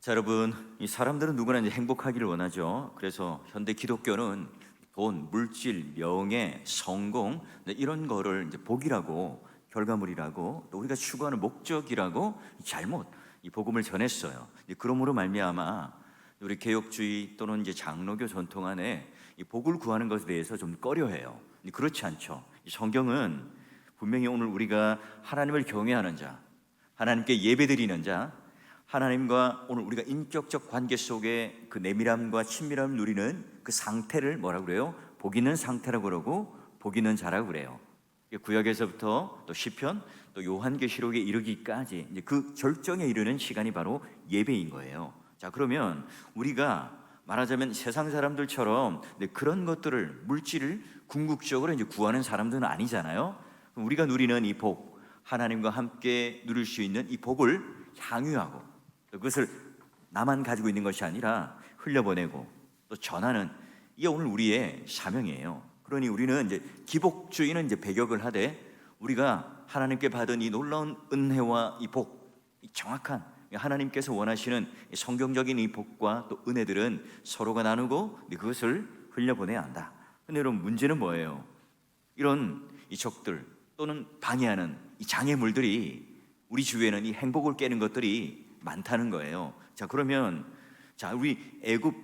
자, 여러분, 이 사람들은 누구나 이제 행복하기를 원하죠. 그래서 현대 기독교는 돈, 물질, 명예, 성공 이런 거를 이제 복이라고, 결과물이라고, 또 우리가 추구하는 목적이라고 잘못 이 복음을 전했어요. 그러므로 말미암아 우리 개혁주의 또는 이제 장로교 전통 안에 이 복을 구하는 것에 대해서 좀 꺼려해요. 그렇지 않죠. 이 성경은 분명히 오늘 우리가 하나님을 경외하는 자, 하나님께 예배드리는 자, 하나님과 오늘 우리가 인격적 관계 속에 그 내밀함과 친밀함을 누리는 그 상태를 뭐라고 그래요? 복 있는 상태라고 그러고 복 있는 자라고 그래요. 구약에서부터 또 시편 또 요한계시록에 이르기까지 이제 그 절정에 이르는 시간이 바로 예배인 거예요. 자, 그러면 우리가 말하자면 세상 사람들처럼 그런 것들을 물질을 궁극적으로 이제 구하는 사람들은 아니잖아요. 우리가 누리는 이 복, 하나님과 함께 누릴 수 있는 이 복을 향유하고 그것을 나만 가지고 있는 것이 아니라 흘려보내고 또 전하는, 이게 오늘 우리의 사명이에요. 그러니 우리는 이제 기복주의는 이제 배격을 하되 우리가 하나님께 받은 이 놀라운 은혜와 이 복, 이 정확한 하나님께서 원하시는 성경적인 이 복과 또 은혜들은 서로가 나누고 그것을 흘려보내야 한다. 근데 여러분, 문제는 뭐예요? 이런 이 적들 또는 방해하는 이 장애물들이 우리 주위에는 이 행복을 깨는 것들이 많다는 거예요. 자, 그러면 우리 애굽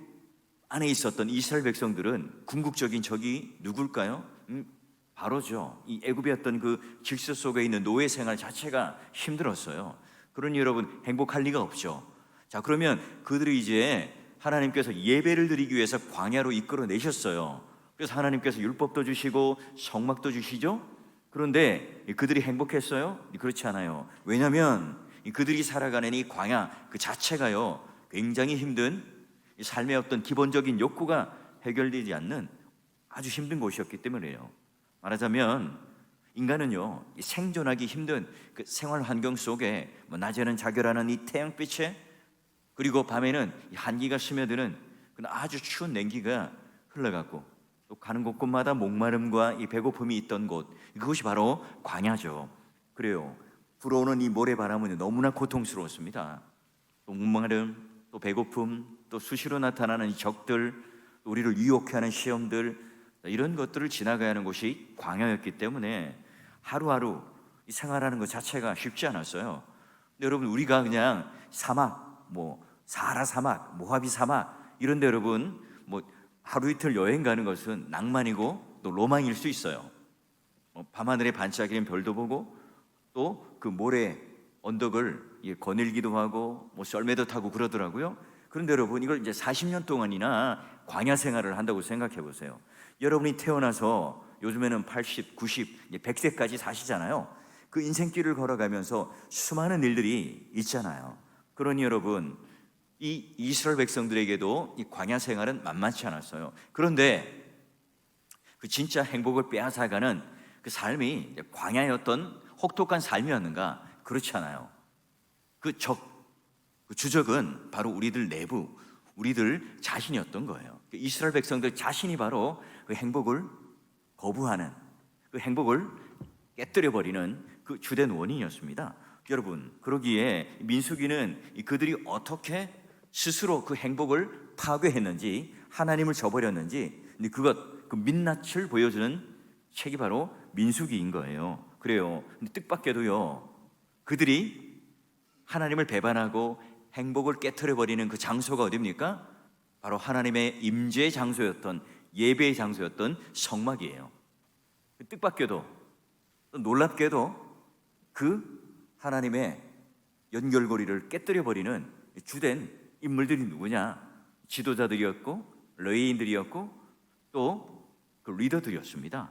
안에 있었던 이스라엘 백성들은 궁극적인 적이 누굴까요? 바로죠. 이 애굽이었던 그 질서 속에 있는 노예 생활 자체가 힘들었어요. 그러니 여러분, 행복할 리가 없죠. 자, 그러면 그들이 이제 하나님께서 예배를 드리기 위해서 광야로 이끌어 내셨어요. 그래서 하나님께서 율법도 주시고 성막도 주시죠. 그런데 그들이 행복했어요? 그렇지 않아요. 왜냐하면 그들이 살아가는 이 광야 그 자체가요, 굉장히 힘든 삶의 어떤 기본적인 욕구가 해결되지 않는 아주 힘든 곳이었기 때문이에요. 말하자면 인간은요, 생존하기 힘든 그 생활 환경 속에 낮에는 자결하는 이 태양빛에, 그리고 밤에는 이 한기가 스며드는 그 아주 추운 냉기가 흘러갔고, 또 가는 곳곳마다 목마름과 이 배고픔이 있던 곳, 그것이 바로 광야죠. 그래요. 불어오는 이 모래바람은 너무나 고통스러웠습니다. 또 목마름, 또 배고픔, 또 수시로 나타나는 이 적들, 우리를 유혹해 하는 시험들, 이런 것들을 지나가야 하는 곳이 광야였기 때문에 하루하루 이 생활하는 것 자체가 쉽지 않았어요. 근데 여러분, 우리가 그냥 사막, 사하라 사막, 모하비 사막 이런 데 여러분 하루 이틀 여행 가는 것은 낭만이고 또 로망일 수 있어요. 밤하늘에 반짝이는 별도 보고 또 그 모래 언덕을 거닐기도 하고 썰매도 타고 그러더라고요. 그런데 여러분, 이걸 이제 40년 동안이나 광야 생활을 한다고 생각해 보세요. 여러분이 태어나서 요즘에는 80, 90, 100세까지 사시잖아요. 그 인생길을 걸어가면서 수많은 일들이 있잖아요. 그러니 여러분, 이 이스라엘 백성들에게도 이 광야 생활은 만만치 않았어요. 그런데 그 진짜 행복을 빼앗아가는 그 삶이 광야의 어떤 혹독한 삶이었는가? 그렇지 않아요. 그 주적은 바로 우리들 내부, 우리들 자신이었던 거예요. 이스라엘 백성들 자신이 바로 그 행복을 거부하는, 그 행복을 깨뜨려버리는 그 주된 원인이었습니다. 여러분, 그러기에 민수기는 그들이 어떻게 스스로 그 행복을 파괴했는지, 하나님을 저버렸는지 그 민낯을 보여주는 책이 바로 민수기인 거예요. 그래요. 근데 뜻밖에도요, 그들이 하나님을 배반하고 행복을 깨트려버리는 그 장소가 어디입니까? 바로 하나님의 임재의 장소였던, 예배의 장소였던 성막이에요. 뜻밖에도, 놀랍게도 그 하나님의 연결고리를 깨뜨려버리는 주된 인물들이 누구냐? 지도자들이었고 레위인들이었고 또 그 리더들이었습니다.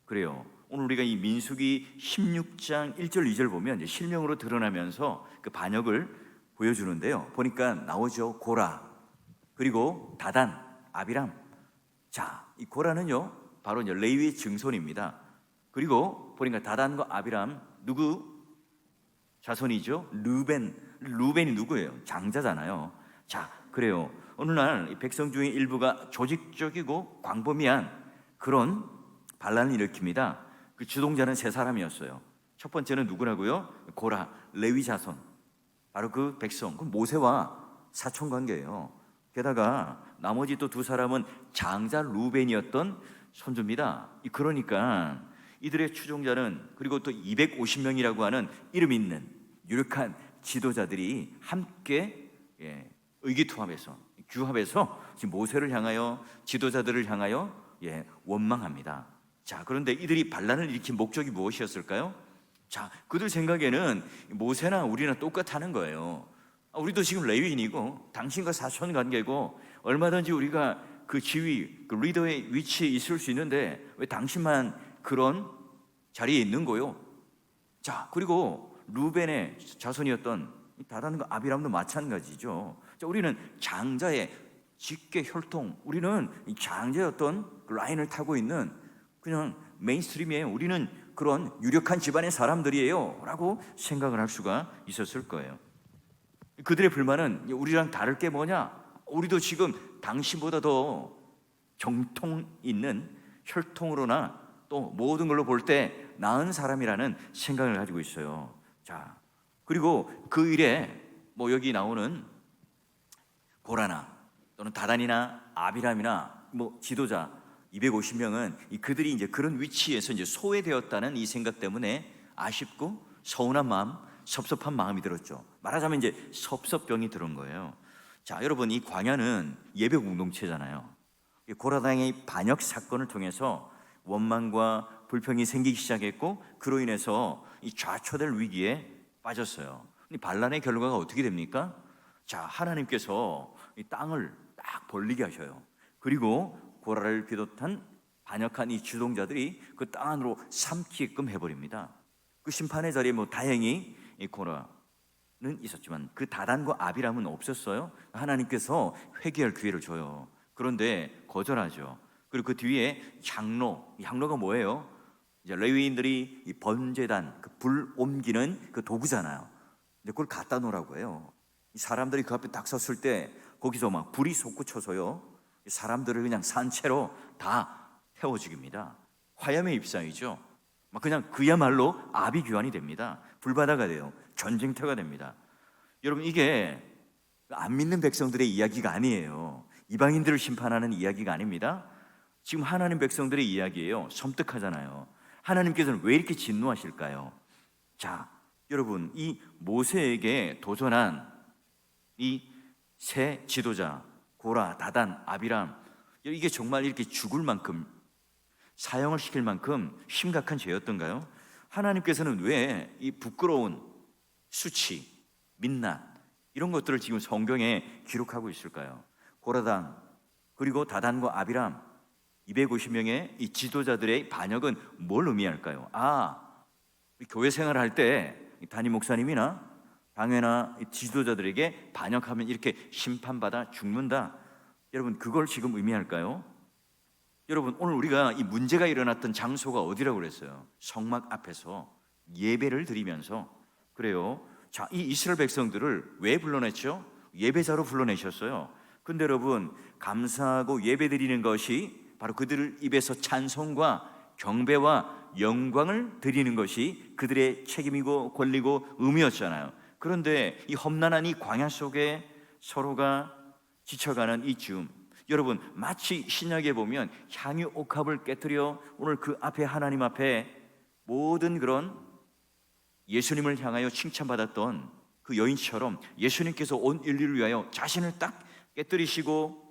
그래요. 오늘 우리가 이 민수기 16장 1절 2절 보면 이제 실명으로 드러나면서 그 반역을 보여주는데요. 보니까 나오죠. 고라, 그리고 다단, 아비람. 자, 이 고라는요, 바로 이제 레위의 증손입니다. 그리고 보니까 다단과 아비람, 누구 자손이죠? 루벤이 누구예요? 장자잖아요. 자, 그래요. 어느 날 이 백성 중에 일부가 조직적이고 광범위한 그런 반란을 일으킵니다. 그 주동자는 세 사람이었어요. 첫 번째는 누구라고요? 고라, 레위 자손. 바로 그 백성, 그 모세와 사촌 관계예요. 게다가 나머지 또 두 사람은 장자 루벤이었던 손주입니다. 그러니까 이들의 추종자는, 그리고 또 250명이라고 하는 이름 있는 유력한 지도자들이 함께 의기투합해서 규합해서 지금 모세를 향하여, 지도자들을 향하여 원망합니다. 자, 그런데 이들이 반란을 일으킨 목적이 무엇이었을까요? 자, 그들 생각에는 모세나 우리나 똑같다는 거예요. 우리도 지금 레위인이고 당신과 사촌 관계고 얼마든지 우리가 그 지위, 그 리더의 위치에 있을 수 있는데 왜 당신만 그런 자리에 있는 거요? 자, 그리고 루벤의 자손이었던 다단과 아비람도 마찬가지죠. 자, 우리는 장자의 직계 혈통, 우리는 이 장자였던 그 라인을 타고 있는 그냥 메인스트림이에요. 우리는 그런 유력한 집안의 사람들이에요 라고 생각을 할 수가 있었을 거예요. 그들의 불만은 우리랑 다를 게 뭐냐? 우리도 지금 당신보다 더 정통 있는 혈통으로나 또 모든 걸로 볼 때 나은 사람이라는 생각을 가지고 있어요. 자, 그리고 그 일에 여기 나오는 고라나 또는 다단이나 아비람이나 지도자 250명은 그들이 이제 그런 위치에서 이제 소외되었다는 이 생각 때문에 아쉽고 서운한 마음, 섭섭한 마음이 들었죠. 말하자면 이제 섭섭병이 들은 거예요. 자, 여러분, 이 광야는 예배 공동체잖아요. 고라당의 반역 사건을 통해서 원망과 불평이 생기기 시작했고 그로 인해서 이 좌초될 위기에 빠졌어요. 반란의 결과가 어떻게 됩니까? 자, 하나님께서 이 땅을 딱 벌리게 하셔요. 그리고 고라를 비롯한 반역한 이 주동자들이 그 땅 안으로 삼키게끔 해버립니다. 그 심판의 자리에 다행히 이 고라는 있었지만 그 다단과 아비람은 없었어요. 하나님께서 회개할 기회를 줘요. 그런데 거절하죠. 그리고 그 뒤에 향로가 뭐예요? 이제 레위인들이 이 번제단, 그 불 옮기는 그 도구잖아요. 근데 그걸 갖다 놓으라고 해요. 이 사람들이 그 앞에 딱 섰을 때 거기서 막 불이 솟구쳐서요, 사람들을 그냥 산채로 다 태워 죽입니다. 화염의 입상이죠. 그냥 그야말로 아비규환이 됩니다. 불바다가 돼요. 전쟁터가 됩니다. 여러분, 이게 안 믿는 백성들의 이야기가 아니에요. 이방인들을 심판하는 이야기가 아닙니다. 지금 하나님 백성들의 이야기예요. 섬뜩하잖아요. 하나님께서는 왜 이렇게 진노하실까요? 자, 여러분, 이 모세에게 도전한 이 세 지도자 고라, 다단, 아비람, 이게 정말 이렇게 죽을 만큼, 사형을 시킬 만큼 심각한 죄였던가요? 하나님께서는 왜 이 부끄러운 수치, 민낯 이런 것들을 지금 성경에 기록하고 있을까요? 고라당 그리고 다단과 아비람 250명의 이 지도자들의 반역은 뭘 의미할까요? 교회 생활할 때 담임 목사님이나 당회나 지도자들에게 반역하면 이렇게 심판받아 죽는다. 여러분, 그걸 지금 의미할까요? 여러분, 오늘 우리가 이 문제가 일어났던 장소가 어디라고 그랬어요? 성막 앞에서 예배를 드리면서. 그래요. 자, 이 이스라엘 백성들을 왜 불러냈죠? 예배자로 불러내셨어요. 근데 여러분, 감사하고 예배 드리는 것이 바로 그들 입에서 찬송과 경배와 영광을 드리는 것이 그들의 책임이고 권리고 의무였잖아요. 그런데 이 험난한 이 광야 속에 서로가 지쳐가는 이 즈음, 여러분, 마치 신약에 보면 향유 옥합을 깨뜨려 오늘 그 앞에 하나님 앞에 모든 그런 예수님을 향하여 칭찬받았던 그 여인처럼 예수님께서 온 인류를 위하여 자신을 딱 깨뜨리시고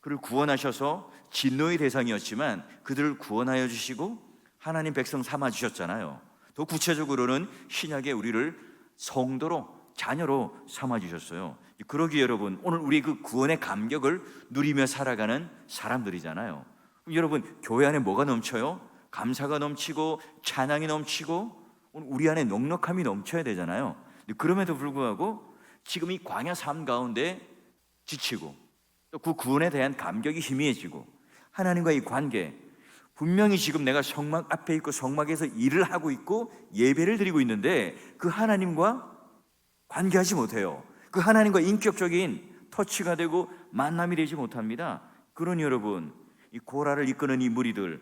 그를 구원하셔서 진노의 대상이었지만 그들을 구원하여 주시고 하나님 백성 삼아 주셨잖아요. 더 구체적으로는 신약에 우리를 성도로, 자녀로 삼아 주셨어요. 그러기에 여러분, 오늘 우리 그 구원의 감격을 누리며 살아가는 사람들이잖아요. 여러분, 교회 안에 뭐가 넘쳐요? 감사가 넘치고 찬양이 넘치고 오늘 우리 안에 넉넉함이 넘쳐야 되잖아요. 그럼에도 불구하고 지금 이 광야 삶 가운데 지치고 또 그 구원에 대한 감격이 희미해지고 하나님과의 관계, 분명히 지금 내가 성막 앞에 있고 성막에서 일을 하고 있고 예배를 드리고 있는데 그 하나님과 관계하지 못해요. 그 하나님과 인격적인 터치가 되고 만남이 되지 못합니다. 그러니 여러분, 이 고라를 이끄는 이 무리들,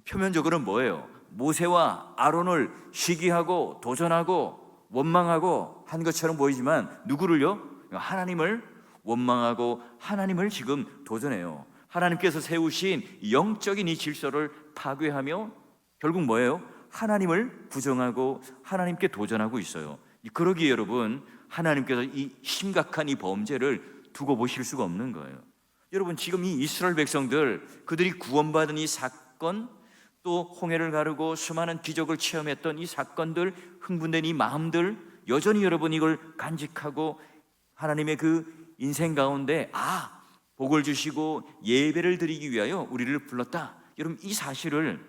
표면적으로는 뭐예요? 모세와 아론을 시기하고 도전하고 원망하고 한 것처럼 보이지만 누구를요? 하나님을 원망하고 하나님을 지금 도전해요. 하나님께서 세우신 영적인 이 질서를 파괴하며 결국 뭐예요? 하나님을 부정하고 하나님께 도전하고 있어요. 그러기에 여러분, 하나님께서 이 심각한 이 범죄를 두고 보실 수가 없는 거예요. 여러분, 지금 이 이스라엘 백성들, 그들이 구원받은 이 사건, 또 홍해를 가르고 수많은 기적을 체험했던 이 사건들, 흥분된 이 마음들, 여전히 여러분 이걸 간직하고 하나님의 그 인생 가운데 복을 주시고 예배를 드리기 위하여 우리를 불렀다, 여러분 이 사실을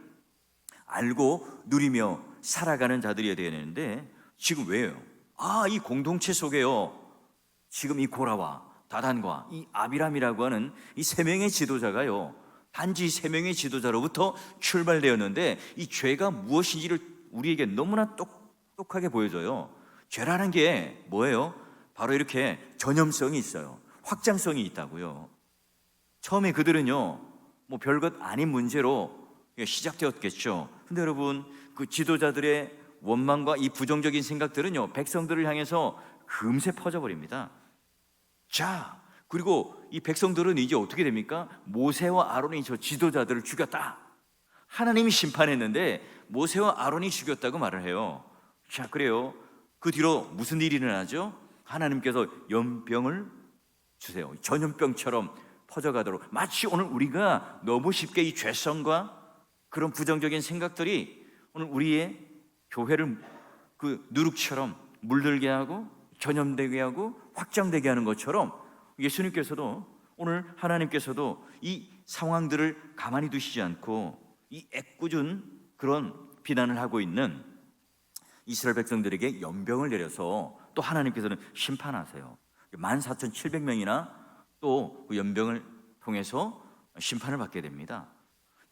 알고 누리며 살아가는 자들이어야 되는데, 지금 왜요? 이 공동체 속에요, 지금 이 고라와 다단과 이 아비람이라고 하는 이 세 명의 지도자가요, 단지 세 명의 지도자로부터 출발되었는데, 이 죄가 무엇인지를 우리에게 너무나 똑똑하게 보여줘요. 죄라는 게 뭐예요? 바로 이렇게 전염성이 있어요. 확장성이 있다고요. 처음에 그들은요, 뭐 별것 아닌 문제로 시작되었겠죠. 근데 여러분, 그 지도자들의 원망과 이 부정적인 생각들은요, 백성들을 향해서 금세 퍼져버립니다. 자, 그리고 이 백성들은 이제 어떻게 됩니까? 모세와 아론이 저 지도자들을 죽였다, 하나님이 심판했는데 모세와 아론이 죽였다고 말을 해요. 자, 그래요. 그 뒤로 무슨 일이 일어나죠? 하나님께서 연병을 주세요. 전염병처럼 퍼져가도록. 마치 오늘 우리가 너무 쉽게 이 죄성과 그런 부정적인 생각들이 오늘 우리의 교회를 그 누룩처럼 물들게 하고 전염되게 하고 확장되게 하는 것처럼, 예수님께서도 오늘 하나님께서도 이 상황들을 가만히 두시지 않고 이 애꿎은 그런 비난을 하고 있는 이스라엘 백성들에게 연병을 내려서 또 하나님께서는 심판하세요. 14,700명이나 또 그 연병을 통해서 심판을 받게 됩니다.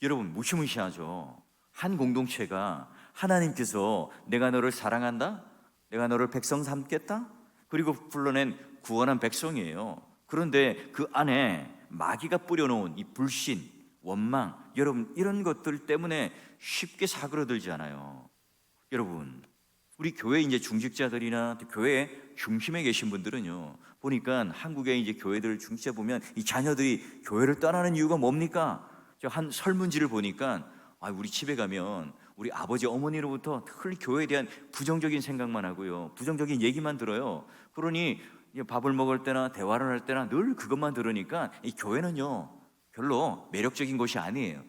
여러분, 무시무시하죠. 한 공동체가 하나님께서 내가 너를 사랑한다, 내가 너를 백성 삼겠다, 그리고 불러낸 구원한 백성이에요. 그런데 그 안에 마귀가 뿌려놓은 이 불신, 원망, 여러분 이런 것들 때문에 쉽게 사그러들지 않아요. 여러분, 우리 교회 이제 중직자들이나 교회 중심에 계신 분들은요, 보니까 한국의 이제 교회들 중직자 보면 이 자녀들이 교회를 떠나는 이유가 뭡니까? 저 한 설문지를 보니까 우리 집에 가면 우리 아버지 어머니로부터 늘 교회에 대한 부정적인 생각만 하고요, 부정적인 얘기만 들어요. 그러니 밥을 먹을 때나 대화를 할 때나 늘 그것만 들으니까 이 교회는요 별로 매력적인 곳이 아니에요.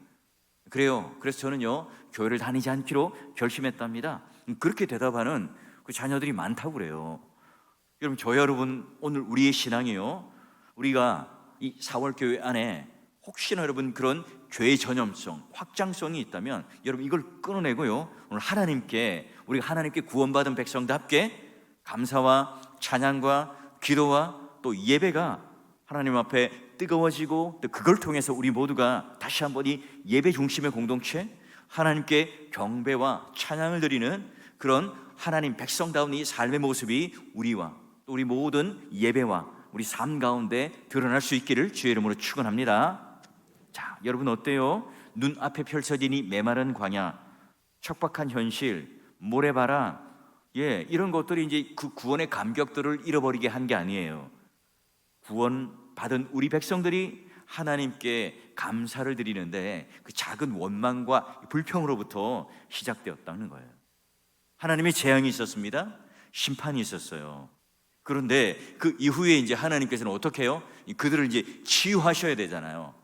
그래요. 그래서 저는요 교회를 다니지 않기로 결심했답니다. 그렇게 대답하는 그 자녀들이 많다고 그래요. 여러분, 저 여러분, 오늘 우리의 신앙이요, 우리가 이 4월 교회 안에 혹시나 여러분 그런 죄의 전염성, 확장성이 있다면 여러분 이걸 끊어내고요, 오늘 하나님께, 우리가 하나님께 구원받은 백성답게 감사와 찬양과 기도와 또 예배가 하나님 앞에 뜨거워지고, 또 그걸 통해서 우리 모두가 다시 한번 이 예배 중심의 공동체, 하나님께 경배와 찬양을 드리는 그런 하나님 백성다운 이 삶의 모습이 우리와 또 우리 모든 예배와 우리 삶 가운데 드러날 수 있기를 주의 이름으로 축원합니다. 자, 여러분 어때요? 눈앞에 펼쳐진 이 메마른 광야, 척박한 현실, 모래바람, 이런 것들이 이제 그 구원의 감격들을 잃어버리게 한 게 아니에요. 구원 받은 우리 백성들이 하나님께 감사를 드리는데 그 작은 원망과 불평으로부터 시작되었다는 거예요. 하나님의 재앙이 있었습니다. 심판이 있었어요. 그런데 그 이후에 이제 하나님께서는 어떻게 해요? 그들을 이제 치유하셔야 되잖아요.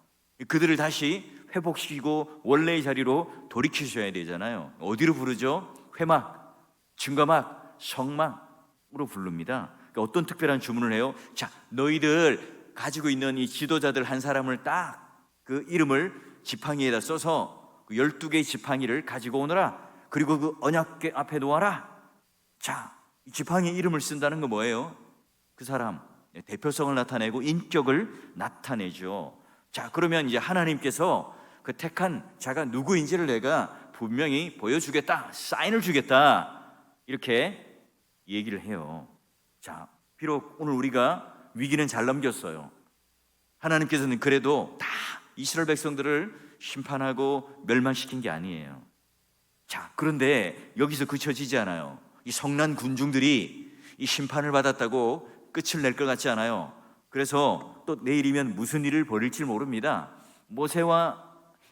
그들을 다시 회복시키고 원래의 자리로 돌이키셔야 되잖아요. 어디로 부르죠? 회막, 증거막, 성막으로 부릅니다. 그러니까 어떤 특별한 주문을 해요? 자, 너희들 가지고 있는 이 지도자들 한 사람을 딱 그 이름을 지팡이에다 써서 그 12개의 지팡이를 가지고 오너라. 그리고 그 언약궤 앞에 놓아라. 자, 이 지팡이 이름을 쓴다는 건 뭐예요? 그 사람 대표성을 나타내고 인격을 나타내죠. 자, 그러면 이제 하나님께서 그 택한 자가 누구인지를 내가 분명히 보여주겠다, 사인을 주겠다, 이렇게 얘기를 해요. 자, 비록 오늘 우리가 위기는 잘 넘겼어요. 하나님께서는 그래도 다 이스라엘 백성들을 심판하고 멸망시킨 게 아니에요. 자, 그런데 여기서 그쳐지지 않아요. 이 성난 군중들이 이 심판을 받았다고 끝을 낼 것 같지 않아요. 그래서 또 내일이면 무슨 일을 벌일지 모릅니다. 모세와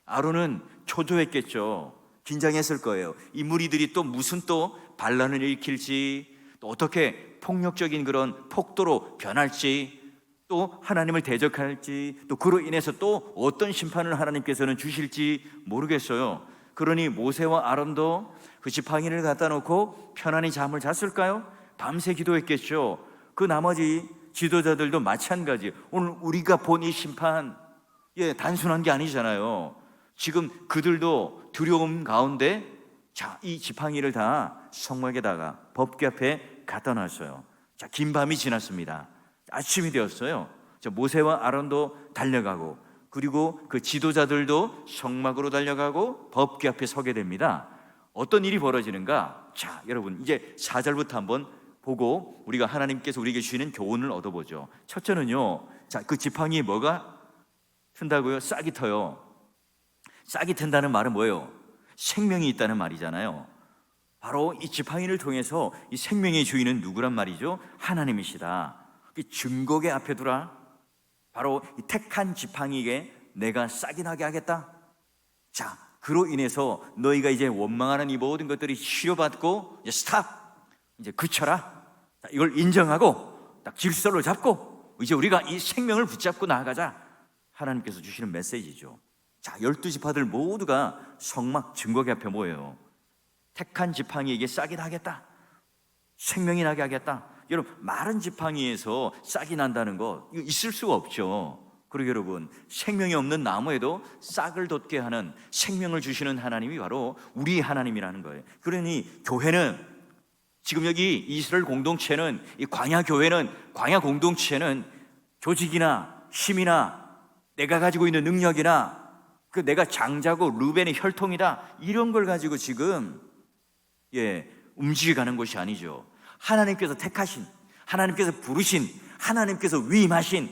아론은 초조했겠죠. 긴장했을 거예요. 이 무리들이 또 무슨 또 반란을 일으킬지, 또 어떻게 폭력적인 그런 폭도로 변할지, 또 하나님을 대적할지, 또 그로 인해서 또 어떤 심판을 하나님께서는 주실지 모르겠어요. 그러니 모세와 아론도 그 지팡이를 갖다 놓고 편안히 잠을 잤을까요? 밤새 기도했겠죠. 그 나머지 지도자들도 마찬가지. 오늘 우리가 본 이 심판, 단순한 게 아니잖아요. 지금 그들도 두려움 가운데 이 지팡이를 다 성막에다가 법궤 앞에 갖다 놨어요. 긴 밤이 지났습니다. 아침이 되었어요. 모세와 아론도 달려가고, 그리고 그 지도자들도 성막으로 달려가고 법궤 앞에 서게 됩니다. 어떤 일이 벌어지는가? 여러분, 이제 4절부터 한번 보고 우리가 하나님께서 우리에게 주시는 교훈을 얻어보죠. 첫째는요, 그 지팡이에 뭐가 튼다고요? 싹이 터요. 싹이 튼다는 말은 뭐예요? 생명이 있다는 말이잖아요. 바로 이 지팡이를 통해서 이 생명의 주인은 누구란 말이죠? 하나님이시다. 증거계 앞에 두라. 바로 이 택한 지팡이에 내가 싹이 나게 하겠다. 그로 인해서 너희가 이제 원망하는 이 모든 것들이 치료받고 이제 스탑, 이제 그쳐라. 이걸 인정하고 딱 질서를 잡고 이제 우리가 이 생명을 붙잡고 나아가자. 하나님께서 주시는 메시지죠. 12지파들 모두가 성막 증거궤 앞에 모여요. 택한 지팡이에게 싹이 나겠다. 생명이 나게 하겠다. 여러분, 마른 지팡이에서 싹이 난다는 거 이거 있을 수가 없죠. 그리고 여러분, 생명이 없는 나무에도 싹을 돋게 하는 생명을 주시는 하나님이 바로 우리 하나님이라는 거예요. 그러니 교회는, 지금 여기 이스라엘 공동체는, 이 광야 교회는, 광야 공동체는 조직이나 힘이나 내가 가지고 있는 능력이나 내가 장자고 루벤의 혈통이다, 이런 걸 가지고 지금 움직여가는 것이 아니죠. 하나님께서 택하신, 하나님께서 부르신, 하나님께서 위임하신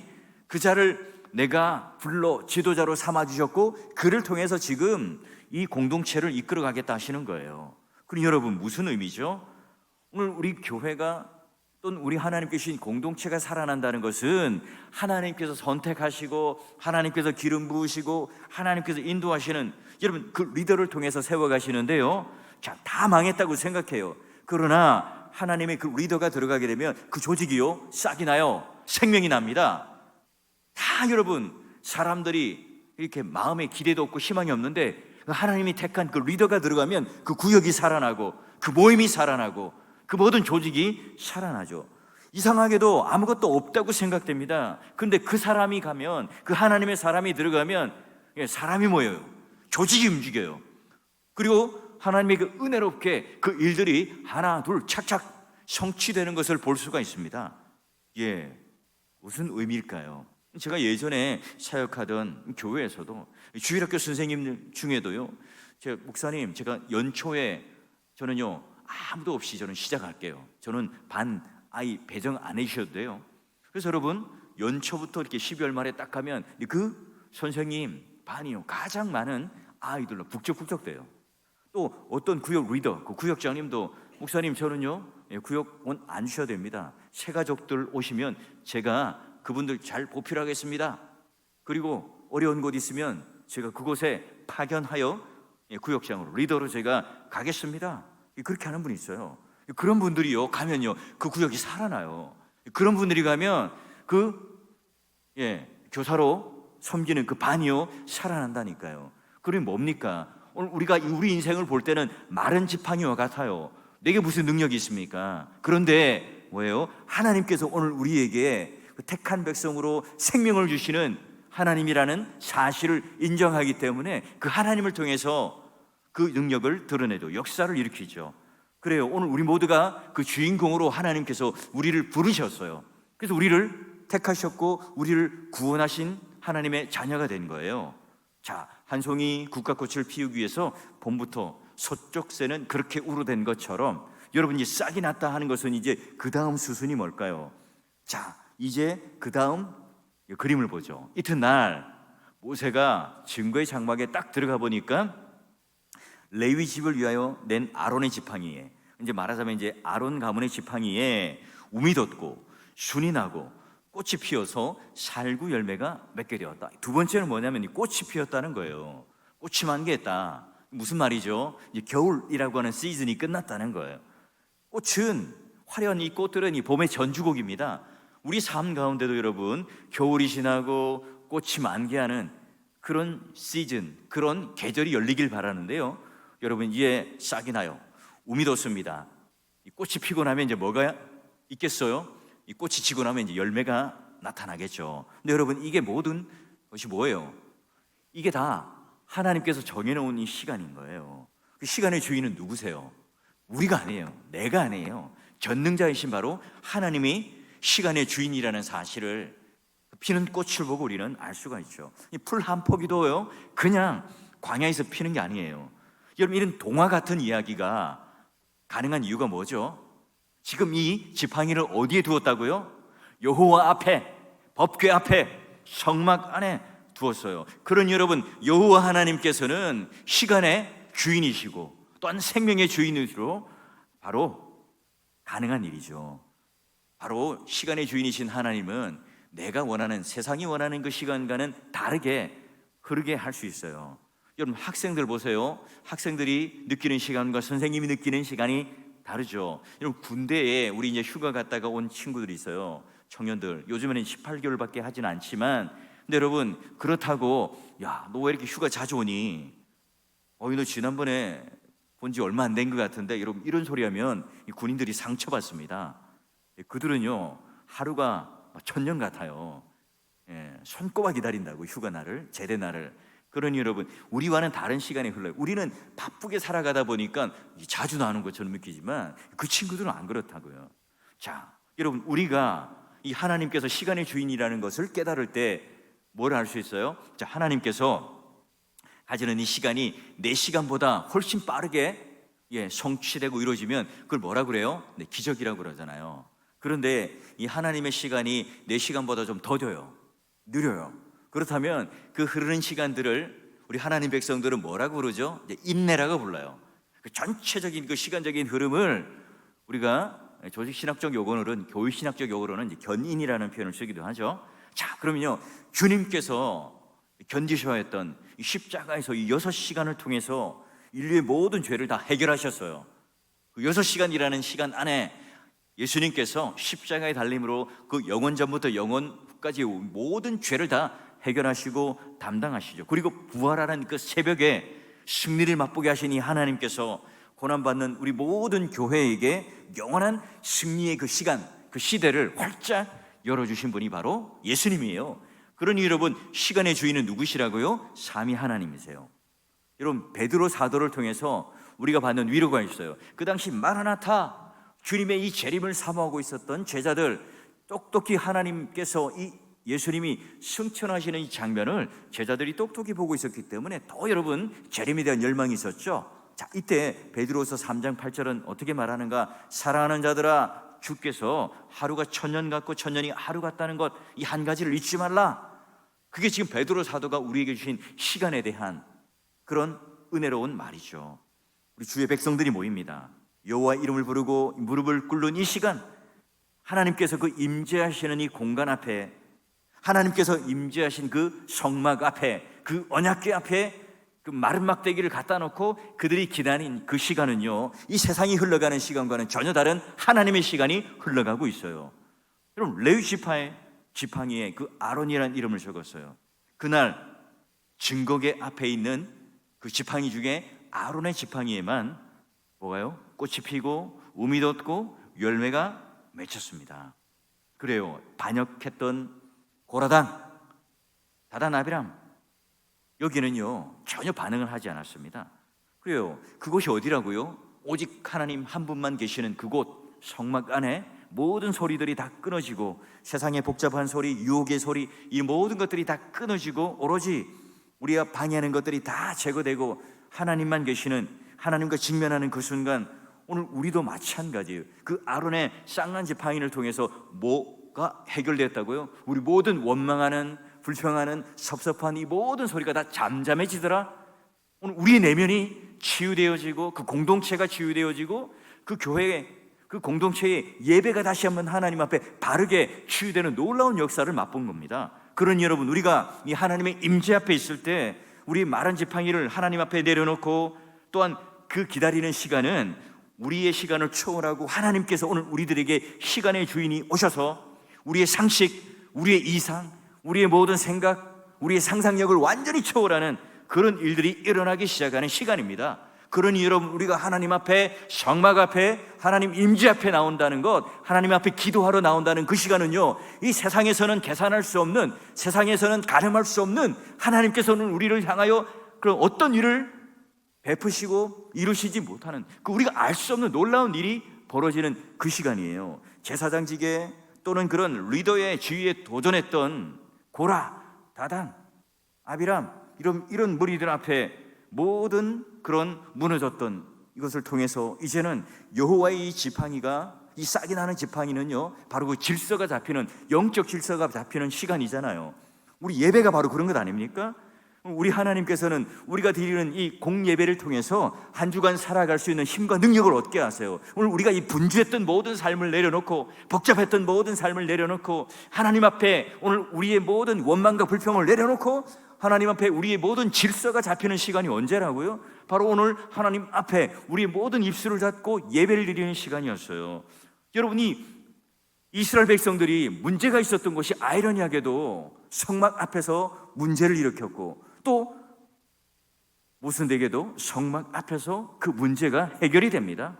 그 자를 내가 불러 지도자로 삼아주셨고, 그를 통해서 지금 이 공동체를 이끌어가겠다 하시는 거예요. 그럼 여러분, 무슨 의미죠? 오늘 우리 교회가 또는 우리 하나님께 주신 공동체가 살아난다는 것은 하나님께서 선택하시고 하나님께서 기름 부으시고 하나님께서 인도하시는, 여러분, 그 리더를 통해서 세워가시는데요, 다 망했다고 생각해요. 그러나 하나님의 그 리더가 들어가게 되면 그 조직이요, 싹이 나요. 생명이 납니다. 다 여러분, 사람들이 이렇게 마음에 기대도 없고 희망이 없는데 하나님이 택한 그 리더가 들어가면 그 구역이 살아나고 그 모임이 살아나고 그 모든 조직이 살아나죠. 이상하게도 아무것도 없다고 생각됩니다. 그런데 그 사람이 가면, 그 하나님의 사람이 들어가면 사람이 모여요. 조직이 움직여요. 그리고 하나님의 그 은혜롭게 그 일들이 하나 둘 착착 성취되는 것을 볼 수가 있습니다. 무슨 의미일까요? 제가 예전에 사역하던 교회에서도 주일학교 선생님 중에도요, 목사님, 제가 연초에 저는요 아무도 없이 저는 시작할게요. 저는 반 아이 배정 안 해주셔도 돼요. 그래서 여러분, 연초부터 이렇게 12월 말에 딱 가면 그 선생님 반이요 가장 많은 아이들로 북적북적돼요. 또 어떤 구역 리더, 그 구역장님도, 목사님 저는요 구역원 안 주셔도 됩니다. 새 가족들 오시면 제가 그분들 잘 보필하겠습니다. 그리고 어려운 곳 있으면 제가 그곳에 파견하여 구역장으로, 리더로 제가 가겠습니다. 그렇게 하는 분이 있어요. 그런 분들이요 가면요 그 구역이 살아나요. 그런 분들이 가면 교사로 섬기는 그 반이요 살아난다니까요. 그러면 뭡니까? 오늘 우리가 우리 인생을 볼 때는 마른 지팡이와 같아요. 내게 무슨 능력이 있습니까? 그런데 뭐예요? 하나님께서 오늘 우리에게 그 택한 백성으로 생명을 주시는 하나님이라는 사실을 인정하기 때문에 그 하나님을 통해서 그 능력을 드러내도 역사를 일으키죠. 그래요, 오늘 우리 모두가 그 주인공으로 하나님께서 우리를 부르셨어요. 그래서 우리를 택하셨고 우리를 구원하신 하나님의 자녀가 된 거예요. 한 송이 국화꽃을 피우기 위해서 봄부터 서쪽 새는 그렇게 우러댄 것처럼, 여러분, 이 싹이 났다 하는 것은 이제 그 다음 수순이 뭘까요? 이제 그 다음 그림을 보죠. 이튿날 모세가 증거의 장막에 딱 들어가 보니까 레위 집을 위하여 낸 아론의 지팡이에, 이제 말하자면 이제 아론 가문의 지팡이에 움이 돋고 순이 나고 꽃이 피어서 살구 열매가 맺게 되었다. 두 번째는 뭐냐면 이 꽃이 피었다는 거예요. 꽃이 만개했다. 무슨 말이죠? 이제 겨울이라고 하는 시즌이 끝났다는 거예요. 꽃은, 화려한 이 꽃들은 이 봄의 전주곡입니다. 우리 삶 가운데도 여러분, 겨울이 지나고 꽃이 만개하는 그런 시즌, 그런 계절이 열리길 바라는데요. 여러분, 이제 싹이 나요. 움이 돋습니다. 이 꽃이 피고 나면 이제 뭐가 있겠어요? 이 꽃이 지고 나면 이제 열매가 나타나겠죠. 근데 여러분, 이게 모든 것이 뭐예요? 이게 다 하나님께서 정해놓은 이 시간인 거예요. 그 시간의 주인은 누구세요? 우리가 아니에요. 내가 아니에요. 전능자이신 바로 하나님이 시간의 주인이라는 사실을 피는 꽃을 보고 우리는 알 수가 있죠. 이 풀 한 포기도요, 그냥 광야에서 피는 게 아니에요. 여러분, 이런 동화 같은 이야기가 가능한 이유가 뭐죠? 지금 이 지팡이를 어디에 두었다고요? 여호와 앞에, 법궤 앞에, 성막 안에 두었어요. 그러니 여러분, 여호와 하나님께서는 시간의 주인이시고 또한 생명의 주인이시로 바로 가능한 일이죠. 바로 시간의 주인이신 하나님은 내가 원하는, 세상이 원하는 그 시간과는 다르게 흐르게 할 수 있어요. 여러분, 학생들 보세요. 학생들이 느끼는 시간과 선생님이 느끼는 시간이 다르죠. 여러분, 군대에 우리 이제 휴가 갔다가 온 친구들이 있어요. 청년들, 요즘에는 18개월밖에 하진 않지만, 근데 여러분, 그렇다고 야, 너 왜 이렇게 휴가 자주 오니? 너 지난번에 본 지 얼마 안 된 것 같은데, 여러분, 이런 소리 하면 이 군인들이 상처받습니다. 그들은요, 하루가 천년 같아요. 손꼽아 기다린다고, 휴가 날을, 제대 날을. 그러니 여러분, 우리와는 다른 시간이 흘러요. 우리는 바쁘게 살아가다 보니까 자주 나오는 것처럼 느끼지만 그 친구들은 안 그렇다고요. 자, 여러분, 우리가 이 하나님께서 시간의 주인이라는 것을 깨달을 때 뭘 알 수 있어요? 자, 하나님께서 가지는 이 시간이 내 시간보다 훨씬 빠르게 성취되고 이루어지면 그걸 뭐라 그래요? 네, 기적이라고 그러잖아요. 그런데 이 하나님의 시간이 내 시간보다 좀 더뎌요. 느려요. 그렇다면 그 흐르는 시간들을 우리 하나님 백성들은 뭐라고 그러죠? 인내라고 불러요. 그 전체적인 그 시간적인 흐름을 우리가 조직신학적 용어로는, 교육신학적 용어로는 이제 견인이라는 표현을 쓰기도 하죠. 자, 그러면요, 주님께서 견디셔야 했던 이 십자가에서 이 6시간을 통해서 인류의 모든 죄를 다 해결하셨어요. 그 6시간이라는 시간 안에 예수님께서 십자가의 달림으로 그 영원 전부터 영원 후까지 모든 죄를 다 해결하시고 담당하시죠. 그리고 부활하는 그 새벽에 승리를 맛보게 하신 이 하나님께서 고난받는 우리 모든 교회에게 영원한 승리의 그 시간, 그 시대를 활짝 열어주신 분이 바로 예수님이에요. 그러니 여러분, 시간의 주인은 누구시라고요? 삼위 하나님이세요. 여러분, 베드로 사도를 통해서 우리가 받는 위로가 있어요. 그 당시 마라나타, 주님의 이 재림을 사모하고 있었던 제자들, 똑똑히 하나님께서 이 예수님이 승천하시는 이 장면을 제자들이 똑똑히 보고 있었기 때문에 더 여러분, 재림에 대한 열망이 있었죠. 자, 이때 베드로서 3장 8절은 어떻게 말하는가? 사랑하는 자들아, 주께서 하루가 천년 같고 천년이 하루 같다는 것, 이 한 가지를 잊지 말라. 그게 지금 베드로 사도가 우리에게 주신 시간에 대한 그런 은혜로운 말이죠. 우리 주의 백성들이 모입니다. 여호와 이름을 부르고 무릎을 꿇는 이 시간, 하나님께서 그 임재하시는 이 공간 앞에, 하나님께서 임재하신 그 성막 앞에, 그 언약궤 앞에 그 마른 막대기를 갖다 놓고 그들이 기다린 그 시간은요, 이 세상이 흘러가는 시간과는 전혀 다른 하나님의 시간이 흘러가고 있어요. 여러분, 레위 지팡이에 그 아론이라는 이름을 적었어요. 그날 증거궤 앞에 있는 그 지팡이 중에 아론의 지팡이에만 뭐가요? 꽃이 피고 움이 돋고 열매가 맺혔습니다. 그래요, 반역했던 고라당, 다단 아비람, 여기는요 전혀 반응을 하지 않았습니다. 그래요, 그곳이 어디라고요? 오직 하나님 한 분만 계시는 그곳 성막 안에 모든 소리들이 다 끊어지고, 세상의 복잡한 소리, 유혹의 소리, 이 모든 것들이 다 끊어지고 오로지 우리가 방해하는 것들이 다 제거되고 하나님만 계시는, 하나님과 직면하는 그 순간, 오늘 우리도 마찬가지예요. 그 아론의 쌍난 지팡이를 통해서 뭐가 해결됐다고요? 우리 모든 원망하는, 불평하는, 섭섭한 이 모든 소리가 다 잠잠해지더라. 오늘 우리의 내면이 치유되어지고, 그 공동체가 치유되어지고, 그 교회의 그 공동체의 예배가 다시 한번 하나님 앞에 바르게 치유되는 놀라운 역사를 맛본 겁니다. 그러니 여러분, 우리가 이 하나님의 임재 앞에 있을 때 우리 마른 지팡이를 하나님 앞에 내려놓고, 또한 그 기다리는 시간은 우리의 시간을 초월하고 하나님께서 오늘 우리들에게 시간의 주인이 오셔서 우리의 상식, 우리의 이상, 우리의 모든 생각, 우리의 상상력을 완전히 초월하는 그런 일들이 일어나기 시작하는 시간입니다. 그러니 여러분, 우리가 하나님 앞에, 성막 앞에, 하나님 임재 앞에 나온다는 것, 하나님 앞에 기도하러 나온다는 그 시간은요, 이 세상에서는 계산할 수 없는, 세상에서는 가늠할 수 없는 하나님께서는 우리를 향하여 그런 어떤 일을 베푸시고 이루시지 못하는, 그 우리가 알 수 없는 놀라운 일이 벌어지는 그 시간이에요. 제사장직에 또는 그런 리더의 지위에 도전했던 고라, 다단, 아비람, 이런 무리들 앞에 모든 그런 무너졌던 이것을 통해서 이제는 여호와의 이 지팡이가, 이 싹이 나는 지팡이는요, 바로 그 질서가 잡히는, 영적 질서가 잡히는 시간이잖아요. 우리 예배가 바로 그런 것 아닙니까? 우리 하나님께서는 우리가 드리는 이 공예배를 통해서 한 주간 살아갈 수 있는 힘과 능력을 얻게 하세요. 오늘 우리가 이 분주했던 모든 삶을 내려놓고, 복잡했던 모든 삶을 내려놓고, 하나님 앞에 오늘 우리의 모든 원망과 불평을 내려놓고 하나님 앞에 우리의 모든 질서가 잡히는 시간이 언제라고요? 바로 오늘 하나님 앞에 우리의 모든 입술을 닫고 예배를 드리는 시간이었어요. 여러분이 이스라엘 백성들이 문제가 있었던 것이 아이러니하게도 성막 앞에서 문제를 일으켰고, 또 무슨 데게도 성막 앞에서 그 문제가 해결이 됩니다.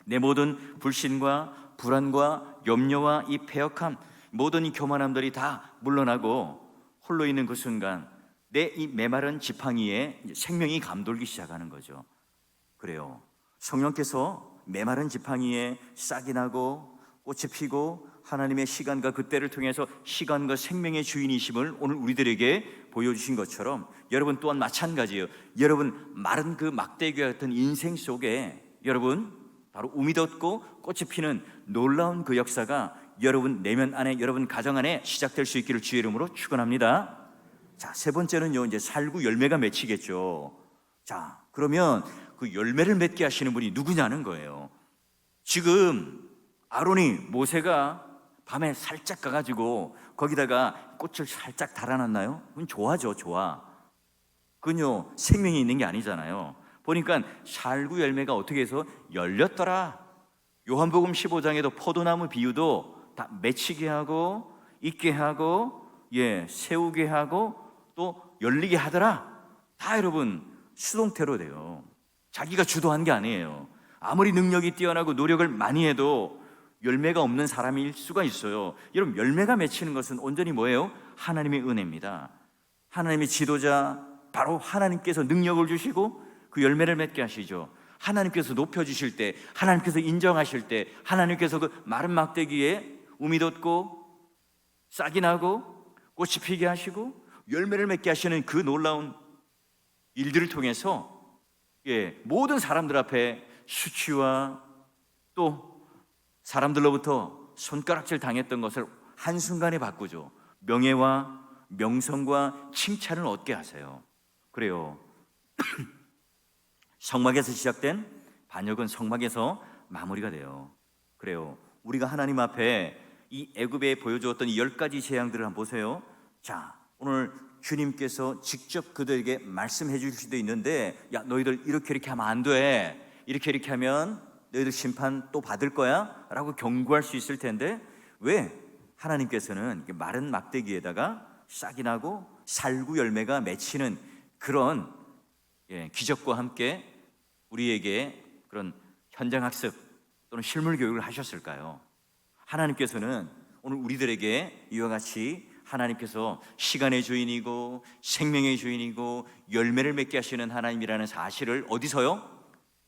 내 모든 불신과 불안과 염려와 이 패역함, 모든 이 교만함들이 다 물러나고 홀로 있는 그 순간 내 이 메마른 지팡이에 생명이 감돌기 시작하는 거죠. 그래요, 성령께서 메마른 지팡이에 싹이 나고 꽃이 피고 하나님의 시간과 그때를 통해서 시간과 생명의 주인이심을 오늘 우리들에게 보여주신 것처럼, 여러분 또한 마찬가지예요. 여러분 마른 그 막대기와 같은 인생 속에 여러분 바로 우미 돋고 꽃이 피는 놀라운 그 역사가 여러분 내면 안에, 여러분 가정 안에 시작될 수 있기를 주의 이름으로 축원합니다. 자, 세 번째는요, 이제 살구 열매가 맺히겠죠. 자, 그러면 그 열매를 맺게 하시는 분이 누구냐는 거예요. 지금 아론이, 모세가 밤에 살짝 가가지고 거기다가 꽃을 살짝 달아놨나요? 그건 좋아죠, 좋아. 그건요, 생명이 있는 게 아니잖아요. 보니까 살구 열매가 어떻게 해서 열렸더라. 요한복음 15장에도 포도나무 비유도 다 맺히게 하고 있게 하고 세우게 하고 또 열리게 하더라. 다 여러분 수동태로 돼요. 자기가 주도한 게 아니에요. 아무리 능력이 뛰어나고 노력을 많이 해도 열매가 없는 사람일 수가 있어요. 여러분, 열매가 맺히는 것은 온전히 뭐예요? 하나님의 은혜입니다. 하나님의 지도자, 바로 하나님께서 능력을 주시고 그 열매를 맺게 하시죠. 하나님께서 높여주실 때, 하나님께서 인정하실 때, 하나님께서 그 마른 막대기에 우미 돋고 싹이 나고 꽃이 피게 하시고 열매를 맺게 하시는 그 놀라운 일들을 통해서 모든 사람들 앞에 수치와 또 사람들로부터 손가락질 당했던 것을 한순간에 바꾸죠. 명예와 명성과 칭찬을 얻게 하세요. 그래요. 성막에서 시작된 반역은 성막에서 마무리가 돼요. 그래요. 우리가 하나님 앞에 이 애굽에 보여주었던 이 10가지 재앙들을 한번 보세요. 자, 오늘 주님께서 직접 그들에게 말씀해 주실 수도 있는데, 야, 너희들 이렇게 하면 안 돼. 이렇게 하면 너희들 심판 또 받을 거야 라고 경고할 수 있을 텐데, 왜 하나님께서는 마른 막대기에다가 싹이 나고 살구 열매가 맺히는 그런 기적과 함께 우리에게 그런 현장학습 또는 실물 교육을 하셨을까요? 하나님께서는 오늘 우리들에게 이와 같이 하나님께서 시간의 주인이고 생명의 주인이고 열매를 맺게 하시는 하나님이라는 사실을 어디서요?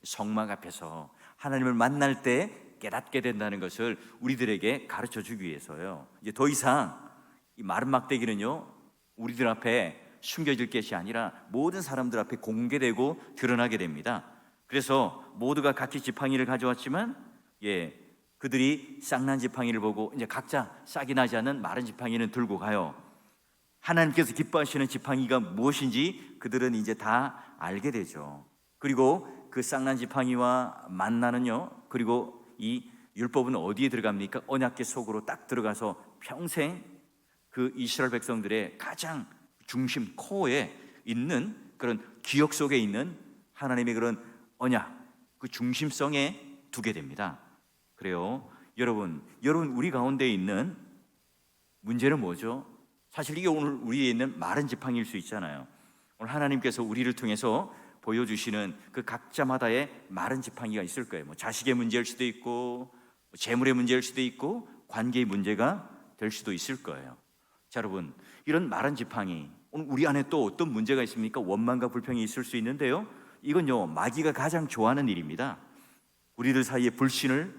성막 앞에서 하나님을 만날 때 깨닫게 된다는 것을 우리들에게 가르쳐 주기 위해서요. 이제 더 이상 이 마른 막대기는요, 우리들 앞에 숨겨질 것이 아니라 모든 사람들 앞에 공개되고 드러나게 됩니다. 그래서 모두가 각기 지팡이를 가져왔지만 그들이 싹난 지팡이를 보고 이제 각자 싹이 나지 않는 마른 지팡이는 들고 가요. 하나님께서 기뻐하시는 지팡이가 무엇인지 그들은 이제 다 알게 되죠. 그리고 그 싹난 지팡이와 만나는요, 그리고 이 율법은 어디에 들어갑니까? 언약궤 속으로 딱 들어가서 평생 그 이스라엘 백성들의 가장 중심 코어에 있는 그런 기억 속에 있는 하나님의 그런 언약, 그 중심성에 두게 됩니다. 그래요. 여러분 우리 가운데 있는 문제는 뭐죠? 사실 이게 오늘 우리에 있는 마른 지팡이일 수 있잖아요. 오늘 하나님께서 우리를 통해서 보여주시는 그 각자마다의 마른 지팡이가 있을 거예요. 뭐 자식의 문제일 수도 있고, 재물의 문제일 수도 있고, 관계의 문제가 될 수도 있을 거예요. 자, 여러분, 이런 마른 지팡이, 오늘 우리 안에 또 어떤 문제가 있습니까? 원망과 불평이 있을 수 있는데요, 이건요 마귀가 가장 좋아하는 일입니다. 우리들 사이에 불신을,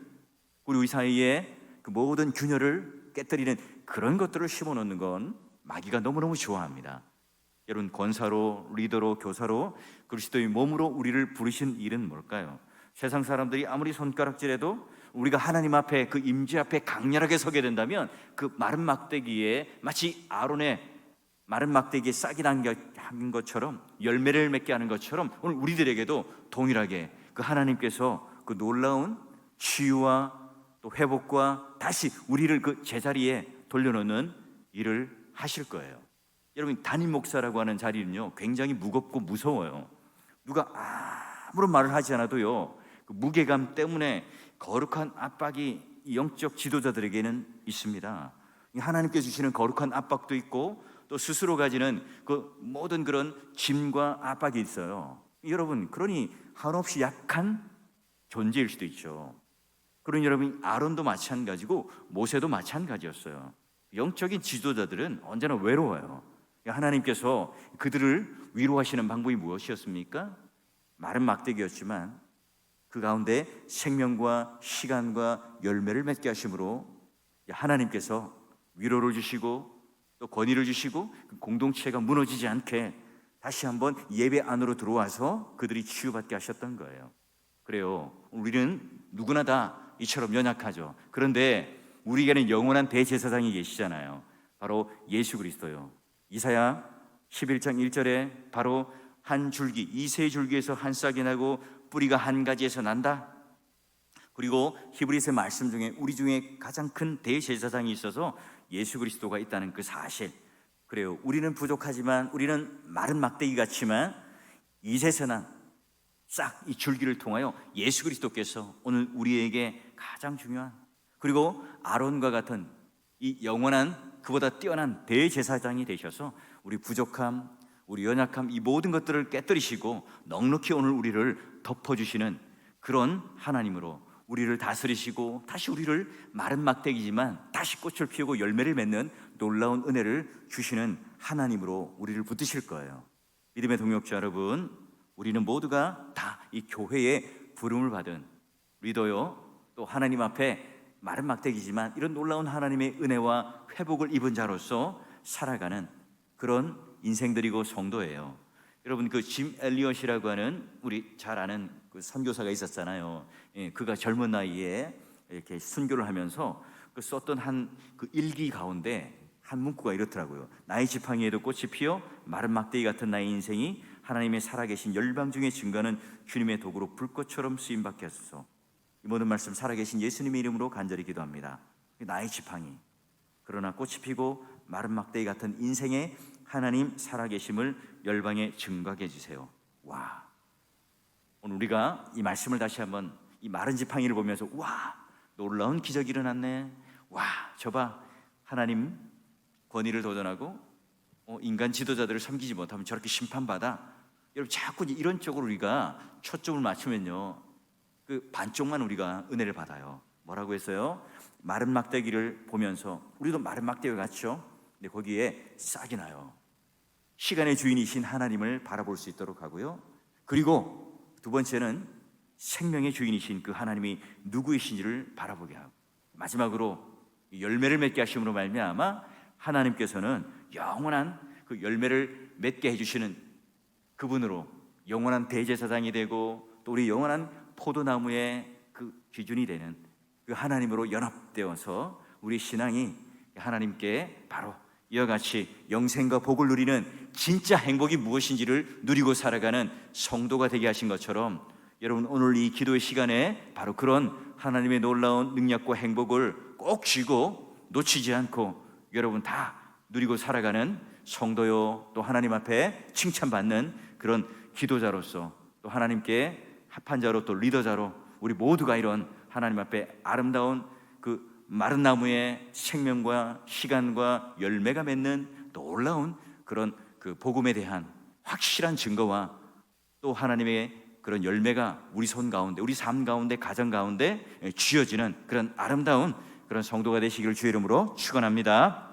우리 사이에 그 모든 균열을 깨뜨리는 그런 것들을 심어놓는 건 마귀가 너무너무 좋아합니다. 여러분, 권사로, 리더로, 교사로 그리스도의 몸으로 우리를 부르신 일은 뭘까요? 세상 사람들이 아무리 손가락질해도 우리가 하나님 앞에, 그 임재 앞에 강렬하게 서게 된다면 그 마른 막대기에, 마치 아론의 마른 막대기에 싹이 난 것처럼, 열매를 맺게 하는 것처럼 오늘 우리들에게도 동일하게 그 하나님께서 그 놀라운 치유와 또 회복과 다시 우리를 그 제자리에 돌려놓는 일을 하실 거예요. 여러분, 담임 목사라고 하는 자리는요 굉장히 무겁고 무서워요. 누가 아무런 말을 하지 않아도요 그 무게감 때문에 거룩한 압박이 영적 지도자들에게는 있습니다. 하나님께 주시는 거룩한 압박도 있고, 또 스스로 가지는 그 모든 그런 짐과 압박이 있어요. 여러분, 그러니 한없이 약한 존재일 수도 있죠. 그러니 여러분, 아론도 마찬가지고 모세도 마찬가지였어요. 영적인 지도자들은 언제나 외로워요. 하나님께서 그들을 위로하시는 방법이 무엇이었습니까? 마른 막대기였지만 그 가운데 생명과 시간과 열매를 맺게 하심으로 하나님께서 위로를 주시고 또 권위를 주시고 그 공동체가 무너지지 않게 다시 한번 예배 안으로 들어와서 그들이 치유받게 하셨던 거예요. 그래요. 우리는 누구나 다 이처럼 연약하죠. 그런데 우리에게는 영원한 대제사장이 계시잖아요. 바로 예수 그리스도요. 이사야 11장 1절에 바로 한 줄기, 이세 줄기에서 한 싹이 나고 뿌리가 한 가지에서 난다. 그리고 히브리서 말씀 중에 우리 중에 가장 큰 대제사장이 있어서 예수 그리스도가 있다는 그 사실. 그래요. 우리는 부족하지만, 우리는 마른 막대기 같지만 이세서 난 싹 이 줄기를 통하여 예수 그리스도께서 오늘 우리에게 가장 중요한, 그리고 아론과 같은 이 영원한 그보다 뛰어난 대제사장이 되셔서 우리 부족함, 우리 연약함, 이 모든 것들을 깨뜨리시고 넉넉히 오늘 우리를 덮어주시는 그런 하나님으로 우리를 다스리시고 다시 우리를 마른 막대기지만 다시 꽃을 피우고 열매를 맺는 놀라운 은혜를 주시는 하나님으로 우리를 붙드실 거예요. 믿음의 동역자 여러분, 우리는 모두가 다 이 교회의 부름을 받은 리더요, 또 하나님 앞에 마른 막대기지만 이런 놀라운 하나님의 은혜와 회복을 입은 자로서 살아가는 그런 인생들이고 성도예요. 여러분, 그 짐 엘리엇이라고 하는 우리 잘 아는 그 선교사가 있었잖아요. 그가 젊은 나이에 이렇게 순교를 하면서 그 썼던 한 그 일기 가운데 한 문구가 이렇더라고요. 나의 지팡이에도 꽃이 피어 마른 막대기 같은 나의 인생이 하나님의 살아계신 열방 중에 증거하는 주님의 도구로 불꽃처럼 쓰임받게 하소서. 이 모든 말씀 살아계신 예수님의 이름으로 간절히 기도합니다. 나의 지팡이, 그러나 꽃이 피고 마른 막대기 같은 인생의 하나님 살아계심을 열방에 증거하게 해주세요. 와, 오늘 우리가 이 말씀을 다시 한번 이 마른 지팡이를 보면서 와, 놀라운 기적이 일어났네. 와, 저봐, 하나님 권위를 도전하고 인간 지도자들을 섬기지 못하면 저렇게 심판받아. 여러분, 자꾸 이런 쪽으로 우리가 초점을 맞추면요 그 반쪽만 우리가 은혜를 받아요. 뭐라고 했어요? 마른 막대기를 보면서 우리도 마른 막대기 같죠? 근데 거기에 싹이 나요. 시간의 주인이신 하나님을 바라볼 수 있도록 하고요. 그리고 두 번째는 생명의 주인이신 그 하나님이 누구이신지를 바라보게 하고, 마지막으로 열매를 맺게 하심으로 말미암아 하나님께서는 영원한 그 열매를 맺게 해주시는 그분으로 영원한 대제사장이 되고 또 우리 영원한 포도나무의 그 기준이 되는 그 하나님으로 연합되어서 우리 신앙이 하나님께 바로 이와 같이 영생과 복을 누리는 진짜 행복이 무엇인지를 누리고 살아가는 성도가 되게 하신 것처럼 여러분 오늘 이 기도의 시간에 바로 그런 하나님의 놀라운 능력과 행복을 꼭 쥐고 놓치지 않고 여러분 다 누리고 살아가는 성도요, 또 하나님 앞에 칭찬받는 그런 기도자로서, 또 하나님께 합한 자로, 또 리더자로 우리 모두가 이런 하나님 앞에 아름다운 그 마른 나무의 생명과 시간과 열매가 맺는 놀라운 그런 그 복음에 대한 확실한 증거와 또 하나님의 그런 열매가 우리 손 가운데, 우리 삶 가운데, 가정 가운데 쥐어지는 그런 아름다운 그런 성도가 되시기를 주의 이름으로 축원합니다.